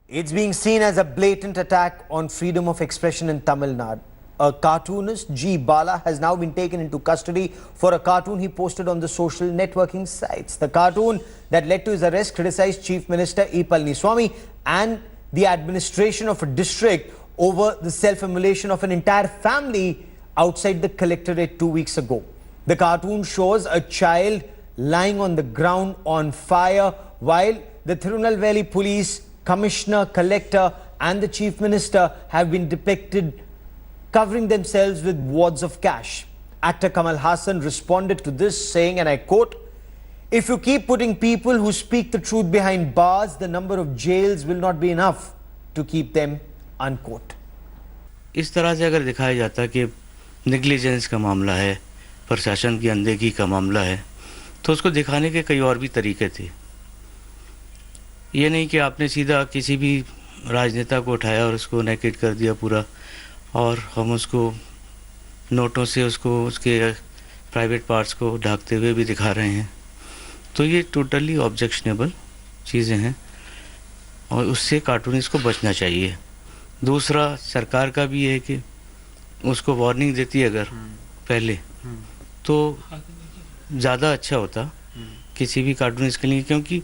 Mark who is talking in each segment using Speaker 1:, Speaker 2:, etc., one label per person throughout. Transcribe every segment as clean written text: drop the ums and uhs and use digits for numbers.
Speaker 1: It's being seen as a blatant attack on freedom of expression in Tamil Nadu. A cartoonist, G. Bala, has now been taken into custody for a cartoon he posted on the social networking sites. The cartoon that led to his arrest criticized Chief Minister E. Palaniaswamy and the administration of a district over the self-immolation of an entire family outside the collectorate 2 weeks ago. The cartoon shows a child lying on the ground on fire while the Tirunelveli police commissioner, collector and the chief minister have been depicted covering themselves with wads of cash. Actor Kamal Hassan responded to this saying, and I quote, "If you keep putting people who speak the truth behind bars, the number of jails will not be enough to keep them," unquote.
Speaker 2: इस तरह से अगर दिखाया जाता कि negligence का मामला है, प्रशासन की अनदेखी का मामला है, तो उसको दिखाने के कई और भी तरीके थे। ये नहीं कि आपने सीधा किसी भी राजनेता को उठाया और उसको नेकेड कर दिया पूरा, और हम उसको नोटों से उसके प्राइवेट पार्ट्स को ढाकते हुए भी दिखा रहे हैं। तो ये टोटली ऑब्जेक्शनेबल चीज़ें हैं और उससे कार्टूनिस्ट को बचना चाहिए। दूसरा, सरकार का भी है कि उसको वार्निंग देती अगर पहले तो ज़्यादा अच्छा होता किसी भी कार्टूनिस्ट के लिए, क्योंकि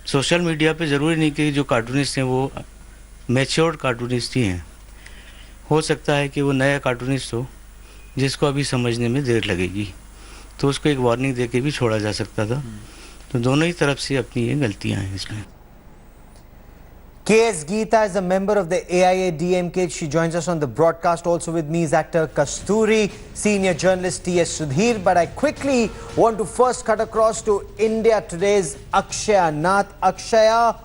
Speaker 2: सोशल मीडिया पे ज़रूरी नहीं कि जो कार्टूनिस्ट हैं वो मैच्योर्ड कार्टूनिस्ट ही हैं। हो सकता है कि वो नया कार्टूनिस्ट हो जिसको अभी समझने में देर लगेगी, तो उसको एक वार्निंग दे के भी छोड़ा जा सकता था। तो दोनों ही तरफ से अपनी ये गलतियाँ हैं इसमें।
Speaker 1: K.S. Geeta is a member of the AIA-DMK. She joins us on the broadcast. Also with me is actor Kasturi, senior journalist T.S. Sudhir. But I quickly want to first cut across to India Today's Akshaya Nath. Akshaya,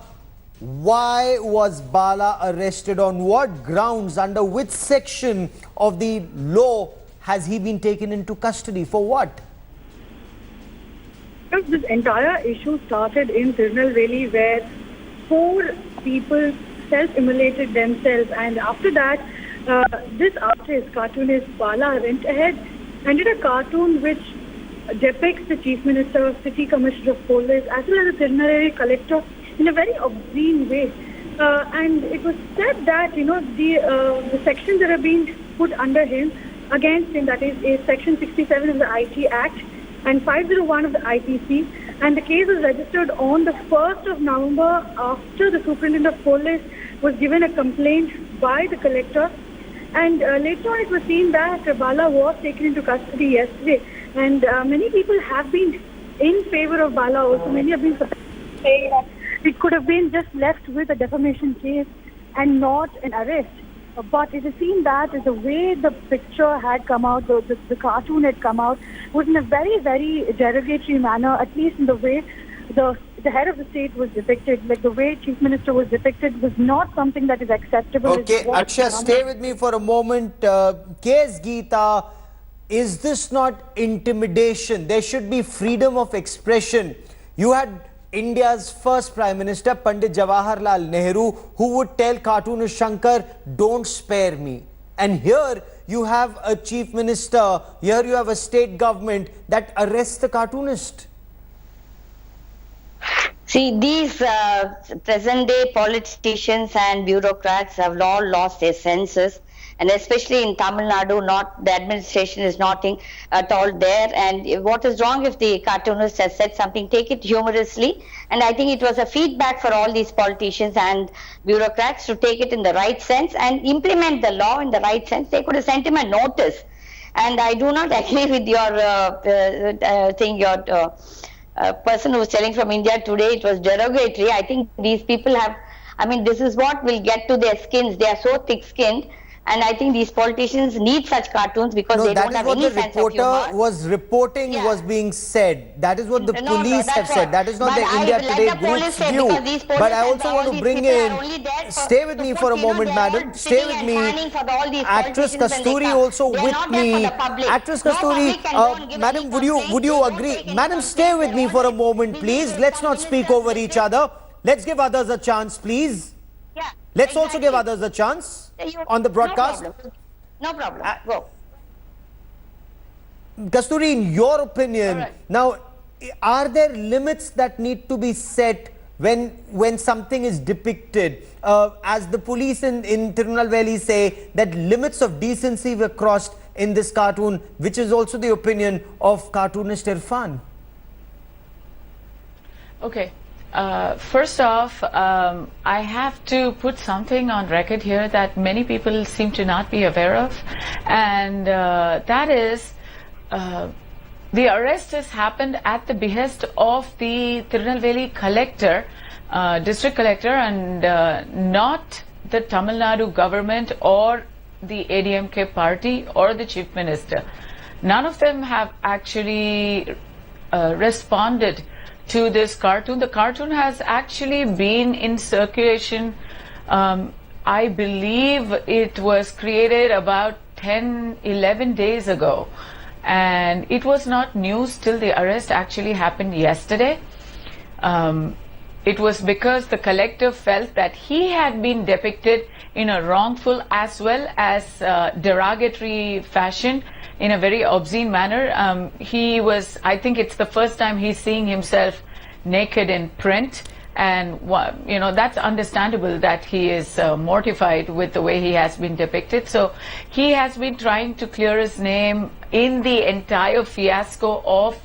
Speaker 1: why was Bala arrested? On what grounds? Under which section of the law has he been taken into custody? For what?
Speaker 3: This entire issue started in Tirunelveli, where 4 people self-immolated themselves, and after that this artist, cartoonist Bala, went ahead and did a cartoon which depicts the Chief Minister, City Commissioner of Police as well as the Tirunelveli collector in a very obscene way, and it was said that the sections that are being put under him, against him, that is section 67 of the IT Act and 501 of the IPC, and the case was registered on the 1st of November after the Superintendent of Police was given a complaint by the collector. And later on it was seen that Bala was taken into custody yesterday, and many people have been in favor of Bala also. Many have been saying that it could have been just left with a defamation case and not an arrest. But it has seen that the way the picture had come out, the cartoon had come out, was in a very, very derogatory manner, at least in the way the head of the state was depicted. Like the way Chief Minister was depicted was not something that is acceptable.
Speaker 1: Okay, Akshay, stay with me for a moment. K.S. Geeta, is this not intimidation? There should be freedom of expression. You had India's first Prime Minister, Pandit Jawaharlal Nehru, who would tell cartoonist Shankar, "Don't spare me." And here you have a Chief Minister, here you have a state government that arrests the cartoonist.
Speaker 4: See, these present-day politicians and bureaucrats have all lost their senses, and especially in Tamil Nadu, the administration is not at all there. And what is wrong if the cartoonist has said something? Take it humorously. And I think it was a feedback for all these politicians and bureaucrats to take it in the right sense and implement the law in the right sense. They could have sent him a notice. And I do not agree with your thing, your person who was telling from India Today, it was derogatory. I think these people this is what will get to their skins. They are so thick-skinned. And I think these politicians need such cartoons because they don't have any sense of humor.
Speaker 1: That is what the reporter was reporting was being said. That is what the police have said. That is not the India Today group's view. But I also want to bring in, stay with me for a moment, madam. Stay with me. Actress Kasturi also with me. Actress Kasturi, madam, would you agree? Madam, stay with me for a moment, please. Let's not speak over each other. Let's give others a chance, please. Let's also give others a chance on the broadcast.
Speaker 4: No problem. Go.
Speaker 1: Kasturi, in your opinion, now, are there limits that need to be set when something is depicted, as the police in Tirunelveli say, that limits of decency were crossed in this cartoon, which is also the opinion of cartoonist Irfan?
Speaker 5: Okay. First off, I have to put something on record here that many people seem to not be aware of, and that is the arrest has happened at the behest of the Tirunelveli collector, district collector, and not the Tamil Nadu government or the ADMK party or the chief minister. None of them have actually responded to this cartoon. The cartoon has actually been in circulation. I believe it was created about 10-11 days ago, and it was not news till the arrest actually happened yesterday. It was because the collector felt that he had been depicted in a wrongful as well as derogatory fashion, in a very obscene manner. He was, I think it's the first time he's seeing himself naked in print, and you know, that's understandable that he is mortified with the way he has been depicted. So he has been trying to clear his name in the entire fiasco of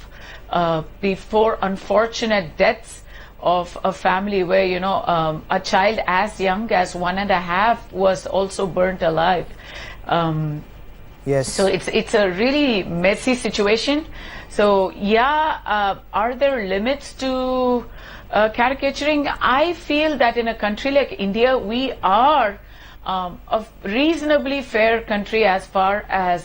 Speaker 5: the 4 unfortunate deaths of a family where, you know, a child as young as 1.5 was also burnt alive.
Speaker 1: Yes.
Speaker 5: So it's a really messy situation. So yeah, are there limits to caricaturing? I feel that in a country like India, we are a reasonably fair country as far as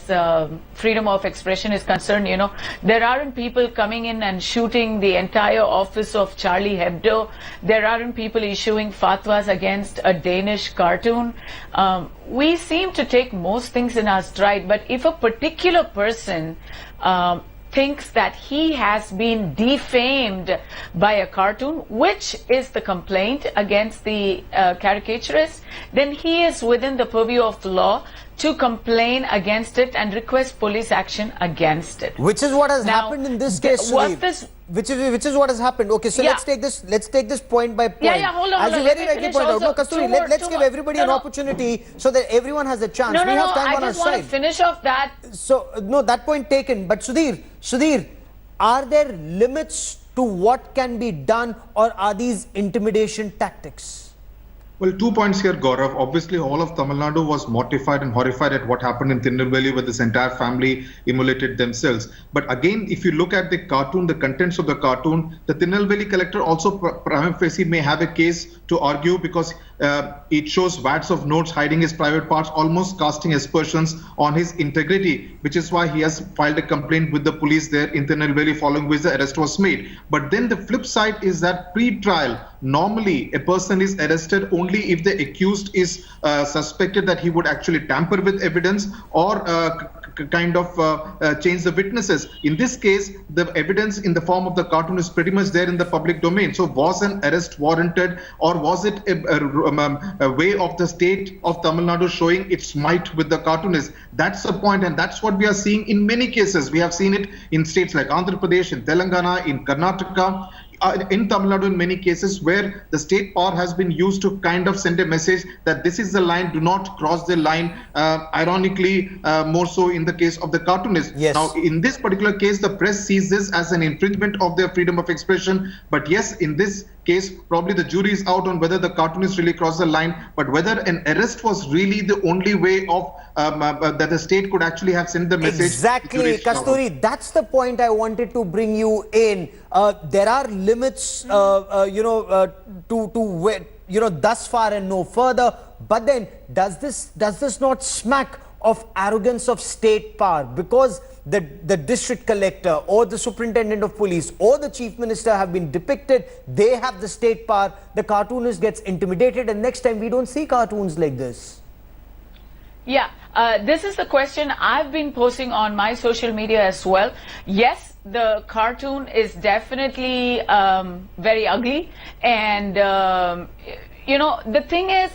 Speaker 5: freedom of expression is concerned. You know, there aren't people coming in and shooting the entire office of Charlie Hebdo. There aren't people issuing fatwas against a Danish cartoon. We seem to take most things in our stride, but if a particular person thinks that he has been defamed by a cartoon, which is the complaint against the caricaturist, then he is within the purview of the law to complain against it and request police action against it.
Speaker 1: Which is what has happened in this case, Sudhir. Which is what has happened. Okay, so
Speaker 5: Yeah.
Speaker 1: let's take this point by point.
Speaker 5: Yeah, hold on.
Speaker 1: As you
Speaker 5: Let
Speaker 1: very
Speaker 5: me
Speaker 1: rightly
Speaker 5: finish
Speaker 1: point out. No,
Speaker 5: also.
Speaker 1: Kasturi,
Speaker 5: Two more,
Speaker 1: let's
Speaker 5: two
Speaker 1: give
Speaker 5: more.
Speaker 1: everybody
Speaker 5: No,
Speaker 1: an
Speaker 5: no.
Speaker 1: opportunity so that everyone has a chance.
Speaker 5: No,
Speaker 1: We have time
Speaker 5: I
Speaker 1: on our
Speaker 5: just want to
Speaker 1: side.
Speaker 5: finish off that.
Speaker 1: So, no, that point taken. But Sudhir, are there limits to what can be done, or are these intimidation tactics?
Speaker 6: Well, 2 points here, Gaurav. Obviously, all of Tamil Nadu was mortified and horrified at what happened in Tirunelveli, where this entire family immolated themselves. But again, if you look at the cartoon, the contents of the cartoon, the Tirunelveli collector also prima facie may have a case to argue, because it shows wads of notes hiding his private parts, almost casting aspersions on his integrity, which is why he has filed a complaint with the police there in Tirunelveli, following which the arrest was made. But then the flip side is that pre-trial, normally a person is arrested only if the accused is suspected that he would actually tamper with evidence or kind of change the witnesses. In this case, the evidence in the form of the cartoon is pretty much there in the public domain. So was an arrest warranted, or was it a way of the state of Tamil Nadu showing its might with the cartoonist? That's the point, and that's what we are seeing in many cases. We have seen it in states like Andhra Pradesh, in Telangana, in Karnataka, in Tamil Nadu, in many cases where the state power has been used to kind of send a message that this is the line, do not cross the line. Ironically, more so in the case of the cartoonist.
Speaker 1: Yes.
Speaker 6: Now, in this particular case, the press sees this as an infringement of their freedom of expression. But yes, in this case, probably the jury is out on whether the cartoonist really crossed the line, but whether an arrest was really the only way of that the state could actually have sent the message.
Speaker 1: Exactly, Kasturi. That's the point I wanted to bring you in. There are limits, to thus far and no further. But then, does this not smack of arrogance of state power? Because the district collector or the superintendent of police or the chief minister have been depicted, they have the state power, the cartoonist gets intimidated, and next time we don't see cartoons like this.
Speaker 5: Yeah, this is the question I've been posting on my social media as well. Yes, the cartoon is definitely very ugly, and the thing is,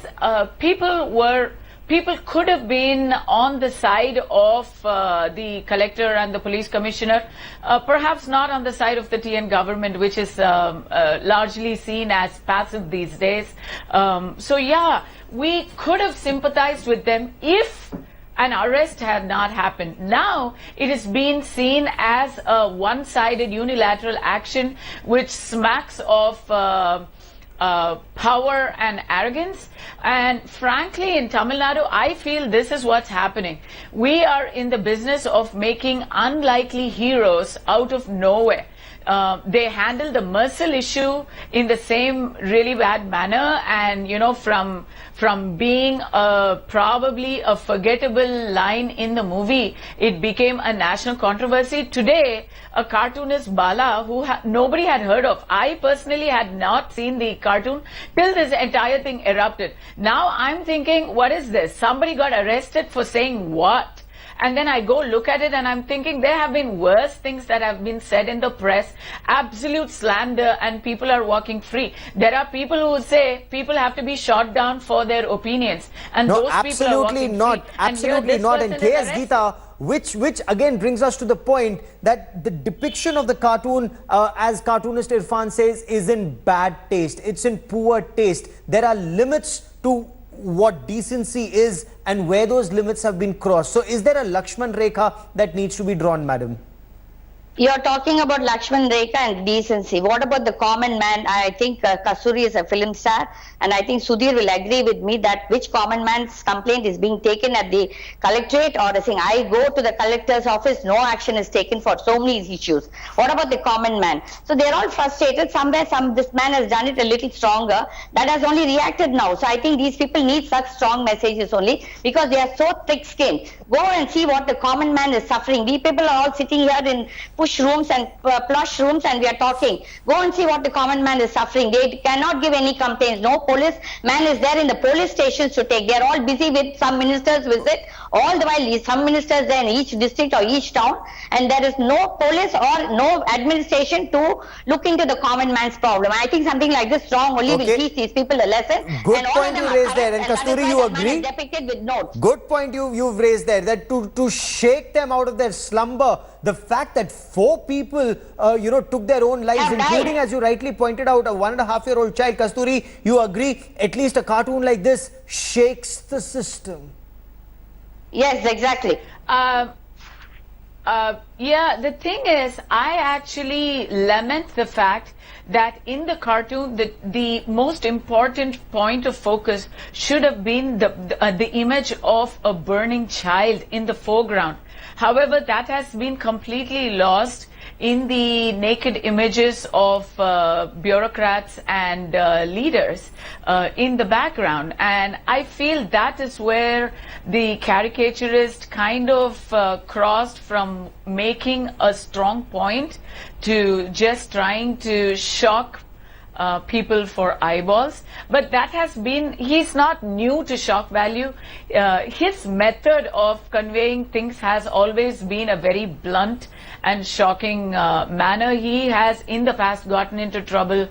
Speaker 5: people people could have been on the side of the collector and the police commissioner, perhaps not on the side of the TN government, which is largely seen as passive these days. So yeah, we could have sympathized with them if an arrest had not happened. Now it is being seen as a one-sided unilateral action which smacks of power and arrogance. And frankly, in Tamil Nadu, I feel this is what's happening. We are in the business of making unlikely heroes out of nowhere. They handle the Mercil issue in the same really bad manner, and from being probably a forgettable line in the movie, it became a national controversy. Today, a cartoonist Bala, who nobody had heard of. I personally had not seen the cartoon till this entire thing erupted. Now I'm thinking, what is this? Somebody got arrested for saying what? And then I go look at it and I'm thinking there have been worse things that have been said in the press, absolute slander, and people are walking free. There are people who say people have to be shot down for their opinions. And
Speaker 1: No,
Speaker 5: those people are walking free.
Speaker 1: absolutely not. And K.S. Geeta, which again brings us to the point that the depiction of the cartoon, as cartoonist Irfan says, is in bad taste. It's in poor taste. There are limits to what decency is and where those limits have been crossed. So is there a Lakshman Rekha that needs to be drawn, madam?
Speaker 4: You're talking about Lakshman Rekha and decency. What about the common man? I think Kasturi is a film star, and I think Sudhir will agree with me that which common man's complaint is being taken at the collectorate, or saying I go to the collector's office, no action is taken for so many issues. What about the common man? So they're all frustrated. Somewhere this man has done it a little stronger. That has only reacted now. So I think these people need such strong messages only, because they are so thick-skinned. Go and see what the common man is suffering. We people are all sitting here in push rooms and plush rooms, and we are talking. Go and see what the common man is suffering. They cannot give any complaints. No police man is there in the police stations to take. They are all busy with some ministers' visit. All the while, some ministers there in each district or each town, and there is no police or no administration to look into the common man's problem. I think something like this strong only will teach these people a lesson.
Speaker 1: Good point you raised there, and Kasturi, you agree?
Speaker 4: Depicted with notes.
Speaker 1: Good point you've raised there, that to shake them out of their slumber, the fact that 4 people took their own lives, including, as you rightly pointed out, a 1.5-year-old child. Kasturi, you agree? At least a cartoon like this shakes the system.
Speaker 4: Yes, exactly.
Speaker 5: Yeah, the thing is, I actually lament the fact that in the cartoon, the most important point of focus should have been the image of a burning child in the foreground. However, that has been completely lost in the naked images of bureaucrats and leaders in the background. And I feel that is where the caricaturist kind of crossed from making a strong point to just trying to shock people for eyeballs. But that has been, he's not new to shock value. His method of conveying things has always been a very blunt and shocking manner. He has in the past gotten into trouble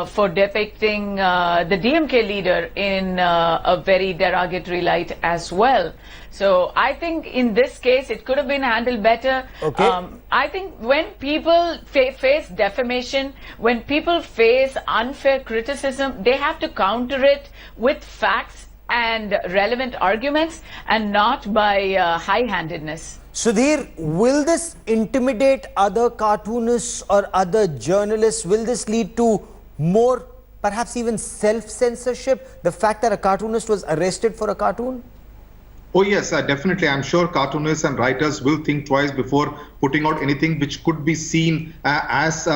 Speaker 5: for depicting the DMK leader in a very derogatory light as well. So I think in this case it could have been handled better.
Speaker 1: Okay.
Speaker 5: I think when people face defamation, when people face unfair criticism, they have to counter it with facts and relevant arguments, and not by high-handedness.
Speaker 1: Sudhir, will this intimidate other cartoonists or other journalists? Will this lead to more, perhaps even self-censorship? The fact that a cartoonist was arrested for a cartoon?
Speaker 6: Oh yes, definitely. I'm sure cartoonists and writers will think twice before putting out anything which could be seen as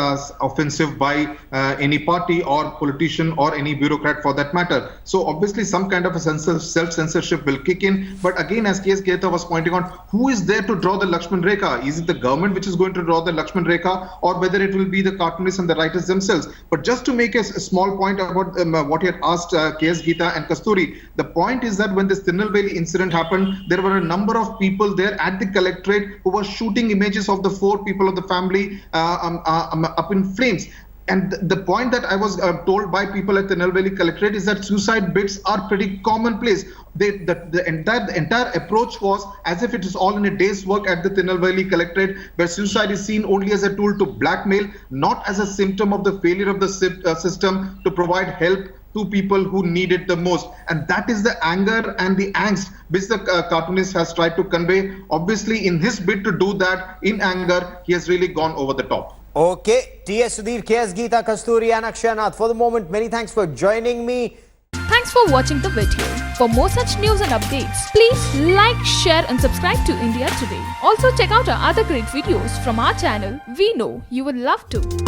Speaker 6: offensive by any party or politician or any bureaucrat for that matter. So obviously some kind of a self-censorship will kick in. But again, as K.S. Geeta was pointing out, who is there to draw the Lakshman Rekha? Is it the government which is going to draw the Lakshman Rekha, or whether it will be the cartoonists and the writers themselves? But just to make a small point about what you had asked K.S. Geeta and Kasturi, the point is that when this Tirunelveli incident happened, there were a number of people there at the collectorate who were shooting images of the 4 people of the family up in flames. And the point that I was told by people at the Tirunelveli Collectorate is that suicide bits are pretty commonplace. The entire approach was as if it is all in a day's work at the Tirunelveli Collectorate, where suicide is seen only as a tool to blackmail, not as a symptom of the failure of the system to provide help to people who need it the most. And that is the anger and the angst which the cartoonist has tried to convey. Obviously, in his bid to do that in anger, he has really gone over the top.
Speaker 1: Okay, T.S. Sudhir, K.S. Geeta, Kasturi and Akshanath. For the moment, many thanks for joining me.
Speaker 7: Thanks for watching the video. For more such news and updates, please like, share and subscribe to India Today. Also check out our other great videos from our channel. We know you will love to.